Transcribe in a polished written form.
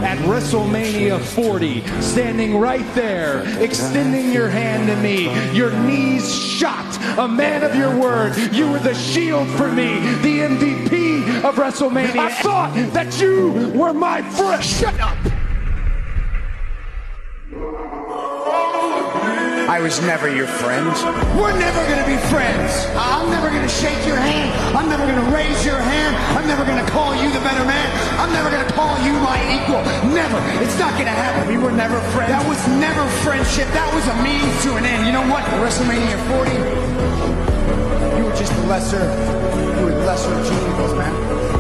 at WrestleMania 40, standing right there, extending your hand to me, your knees shot, a man of your word. You were the shield for me, the MVP of WrestleMania. I thought that you were my friend. Shut up. I was never your friend. We're never gonna be friends. I'm never gonna shake your hand. I'm never gonna raise your hand. I'm never gonna call you the better man. I'm never gonna call you my equal. Never. It's not gonna happen. We were never friends. That was never friendship. That was a means to an end. You know what? WrestleMania 40, you were just the lesser of two evils, man.